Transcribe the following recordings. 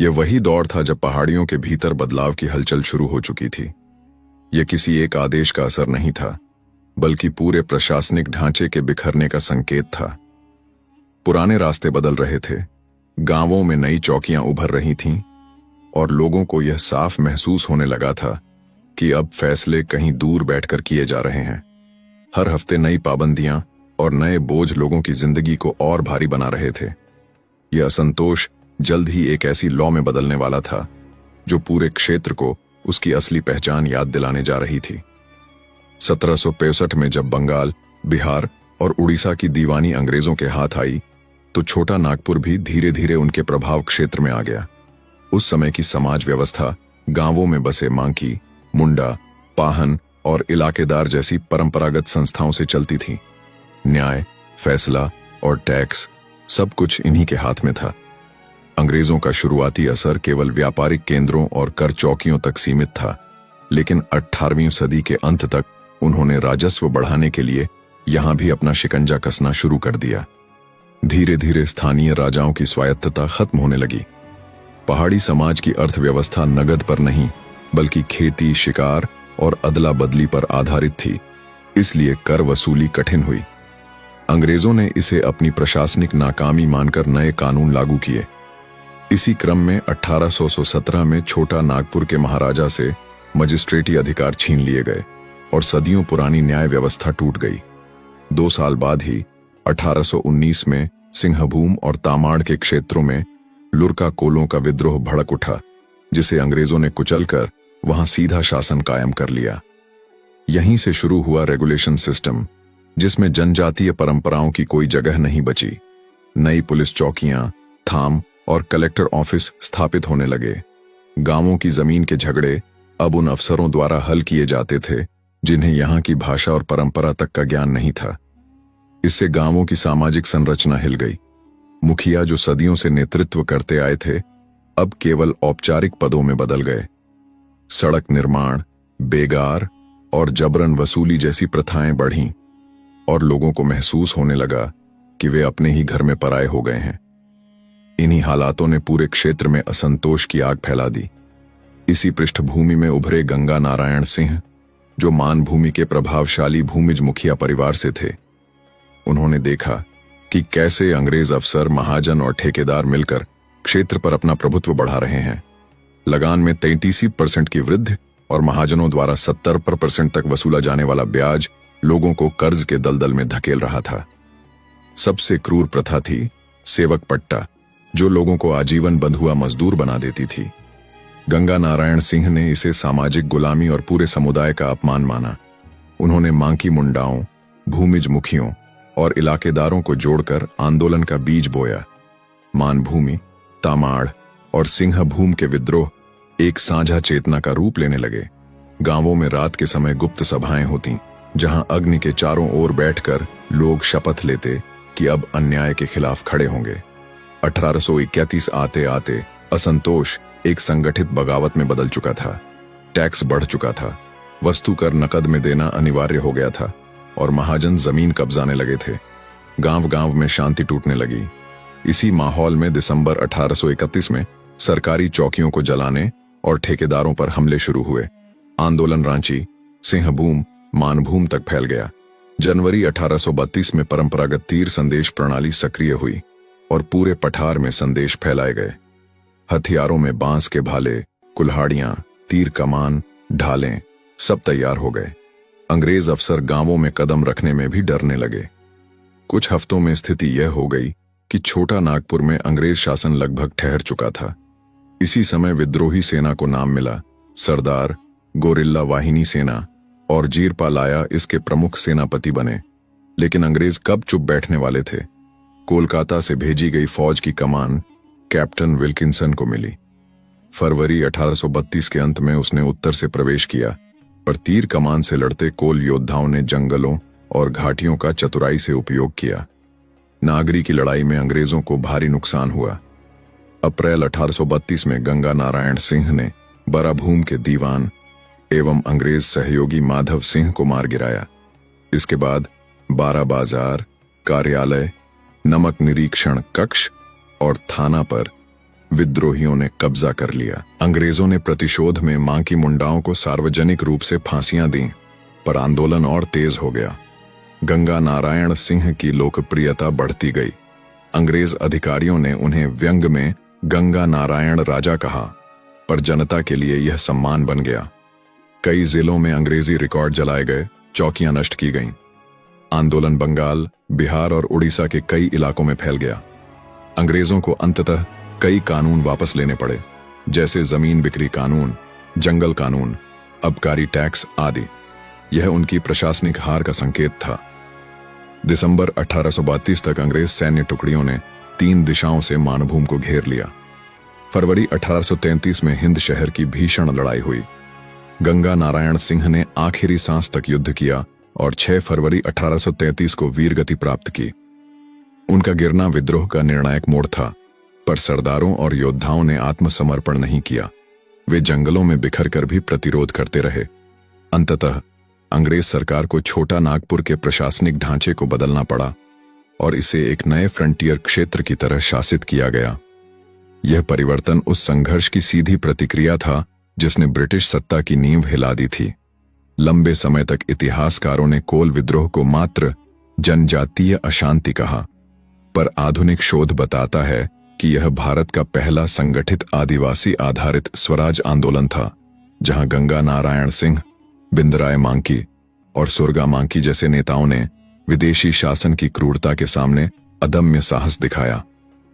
यह वही दौर था जब पहाड़ियों के भीतर बदलाव की हलचल शुरू हो चुकी थी। यह किसी एक आदेश का असर नहीं था, बल्कि पूरे प्रशासनिक ढांचे के बिखरने का संकेत था। पुराने रास्ते बदल रहे थे, गांवों में नई चौकियां उभर रही थीं, और लोगों को यह साफ महसूस होने लगा था कि अब फैसले कहीं दूर बैठकर किए जा रहे हैं। हर हफ्ते नई पाबंदियां और नए बोझ लोगों की जिंदगी को और भारी बना रहे थे। यह असंतोष जल्द ही एक ऐसी लौ में बदलने वाला था जो पूरे क्षेत्र को उसकी असली पहचान याद दिलाने जा रही थी। 1765 में जब बंगाल, बिहार और उड़ीसा की दीवानी अंग्रेजों के हाथ आई, तो छोटा नागपुर भी धीरे धीरे उनके प्रभाव क्षेत्र में आ गया। उस समय की समाज व्यवस्था गांवों में बसे मांकी, मुंडा, पाहन और इलाकेदार जैसी परंपरागत संस्थाओं से चलती थी। न्याय, फैसला और टैक्स सब कुछ इन्हीं के हाथ में था। अंग्रेजों का शुरुआती असर केवल व्यापारिक केंद्रों और कर चौकियों तक सीमित था, लेकिन 18वीं सदी के अंत तक उन्होंने राजस्व बढ़ाने के लिए यहां भी अपना शिकंजा कसना शुरू कर दिया। धीरे धीरे स्थानीय राजाओं की स्वायत्तता खत्म होने लगी। पहाड़ी समाज की अर्थव्यवस्था नगद पर नहीं, बल्कि खेती, शिकार और अदला बदली पर आधारित थी, इसलिए कर वसूली कठिन हुई। अंग्रेजों ने इसे अपनी प्रशासनिक नाकामी मानकर नए कानून लागू किए। इसी क्रम में 1817 में छोटा नागपुर के महाराजा से मजिस्ट्रेटी अधिकार छीन लिए गए और सदियों पुरानी न्याय व्यवस्था टूट गई। 2 साल बाद ही 1819 में सिंहभूम और तामाड़ के क्षेत्रों में लुरका कोलों का विद्रोह भड़क उठा, जिसे अंग्रेजों ने कुचलकर वहां सीधा शासन कायम कर लिया। यहीं से शुरू हुआ रेगुलेशन सिस्टम, जिसमें जनजातीय परंपराओं की कोई जगह नहीं बची। नई पुलिस चौकियां, थाम और कलेक्टर ऑफिस स्थापित होने लगे। गांवों की जमीन के झगड़े अब उन अफसरों द्वारा हल किए जाते थे जिन्हें यहां की भाषा और परंपरा तक का ज्ञान नहीं था। इससे गांवों की सामाजिक संरचना हिल गई। मुखिया, जो सदियों से नेतृत्व करते आए थे, अब केवल औपचारिक पदों में बदल गए। सड़क निर्माण, बेगार और जबरन वसूली जैसी प्रथाएं बढ़ीं, और लोगों को महसूस होने लगा कि वे अपने ही घर में पराये हो गए हैं। इन्हीं हालातों ने पूरे क्षेत्र में असंतोष की आग फैला दी। इसी पृष्ठभूमि में उभरे गंगा नारायण सिंह, जो मानभूमि के प्रभावशाली भूमिज मुखिया परिवार से थे। उन्होंने देखा कि कैसे अंग्रेज अफसर, महाजन और ठेकेदार मिलकर क्षेत्र पर अपना प्रभुत्व बढ़ा रहे हैं। लगान में 33% की वृद्धि और महाजनों द्वारा 70% तक वसूला जाने वाला ब्याज लोगों को कर्ज के दलदल में धकेल रहा था। सबसे क्रूर प्रथा थी सेवक पट्टा, जो लोगों को आजीवन बंधुआ मजदूर बना देती थी। गंगा नारायण सिंह ने इसे सामाजिक गुलामी और पूरे समुदाय का अपमान माना। उन्होंने मांकी मुंडाओं, भूमिज मुखियों और इलाकेदारों को जोड़कर आंदोलन का बीज बोया। मानभूमि, तामाड़ और सिंहभूम के विद्रोह एक साझा चेतना का रूप लेने लगे। गांवों में रात के समय गुप्त सभाएं होती, जहां अग्नि के चारों ओर बैठकर लोग शपथ लेते कि अब अन्याय के खिलाफ खड़े होंगे। 1831 आते आते असंतोष एक संगठित बगावत में बदल चुका था। टैक्स बढ़ चुका था, वस्तु कर नकद में देना अनिवार्य हो गया था, और महाजन जमीन कब्जाने लगे थे। गांव गांव में शांति टूटने लगी। इसी माहौल में दिसंबर 1831 में सरकारी चौकियों को जलाने और ठेकेदारों पर हमले शुरू हुए। आंदोलन रांची, सिंहभूम, मानभूम तक फैल गया। जनवरी 1832 में परंपरागत तीर संदेश प्रणाली सक्रिय हुई और पूरे पठार में संदेश फैलाए गए। हथियारों में बांस के भाले, कुल्हाड़ियां, तीर कमान, ढालें सब तैयार हो गए। अंग्रेज अफसर गांवों में कदम रखने में भी डरने लगे। कुछ हफ्तों में स्थिति यह हो गई कि छोटा नागपुर में अंग्रेज शासन लगभग ठहर चुका था। इसी समय विद्रोही सेना को नाम मिला। सरदार, गोरिल्ला वाहिनी सेना और जीरपा लाया इसके प्रमुख सेनापति बने। लेकिन अंग्रेज कब चुप बैठने वाले थे। कोलकाता से भेजी गई फौज की कमान कैप्टन विल्किंसन को मिली। फरवरी 1832 के अंत में उसने उत्तर से प्रवेश किया, पर तीर कमान से लड़ते कोल योद्धाओं ने जंगलों और घाटियों का चतुराई से उपयोग किया। नागरी की लड़ाई में अंग्रेजों को भारी नुकसान हुआ। अप्रैल 1832 में गंगा नारायण सिंह ने बराभूम के दीवान एवं अंग्रेज सहयोगी माधव सिंह को मार गिराया। इसके बाद 12 बाजार, कार्यालय, नमक निरीक्षण कक्ष और थाना पर विद्रोहियों ने कब्जा कर लिया। अंग्रेजों ने प्रतिशोध में मां की मुंडाओं को सार्वजनिक रूप से फांसियां दी, पर आंदोलन और तेज हो गया। गंगा नारायण सिंह की लोकप्रियता बढ़ती गई। अंग्रेज अधिकारियों ने उन्हें व्यंग में गंगा नारायण राजा कहा, पर जनता के लिए यह सम्मान बन गया। कई जिलों में अंग्रेजी रिकॉर्ड जलाए गए, चौकियां नष्ट की गईं। आंदोलन बंगाल, बिहार और उड़ीसा के कई इलाकों में फैल गया। अंग्रेजों को अंततः कई कानून वापस लेने पड़े, जैसे जमीन बिक्री कानून, जंगल कानून, आबकारी टैक्स आदि। यह उनकी प्रशासनिक हार का संकेत था। दिसंबर 1832 तक अंग्रेज सैन्य टुकड़ियों ने 3 दिशाओं से मानभूम को घेर लिया। फरवरी 1833 में हिंद शहर की भीषण लड़ाई हुई। गंगा नारायण सिंह ने आखिरी सांस तक युद्ध किया और 6 फरवरी 1833 को वीरगति प्राप्त की। उनका गिरना विद्रोह का निर्णायक मोड़ था, पर सरदारों और योद्धाओं ने आत्मसमर्पण नहीं किया। वे जंगलों में बिखर कर भी प्रतिरोध करते रहे। अंततः अंग्रेज सरकार को छोटा नागपुर के प्रशासनिक ढांचे को बदलना पड़ा और इसे एक नए फ्रंटियर क्षेत्र की तरह शासित किया गया। यह परिवर्तन उस संघर्ष की सीधी प्रतिक्रिया था जिसने ब्रिटिश सत्ता की नींव हिला दी थी। लंबे समय तक इतिहासकारों ने कोल विद्रोह को मात्र जनजातीय अशांति कहा, पर आधुनिक शोध बताता है कि यह भारत का पहला संगठित आदिवासी आधारित स्वराज आंदोलन था, जहां गंगा नारायण सिंह, बिंदराय मांकी और सुरगा मांकी जैसे नेताओं ने विदेशी शासन की क्रूरता के सामने अदम्य साहस दिखाया।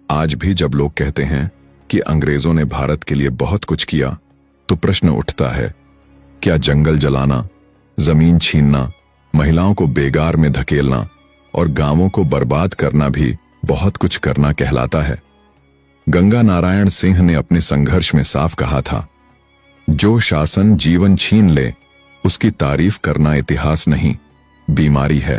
आज भी जब लोग कहते हैं कि अंग्रेजों ने भारत के लिए बहुत कुछ किया, तो प्रश्न उठता है, क्या जंगल जलाना, जमीन छीनना, महिलाओं को बेगार में धकेलना और गांवों को बर्बाद करना भी बहुत कुछ करना कहलाता है? गंगा नारायण सिंह ने अपने संघर्ष में साफ कहा था, जो शासन जीवन छीन ले उसकी तारीफ करना इतिहास नहीं, बीमारी है।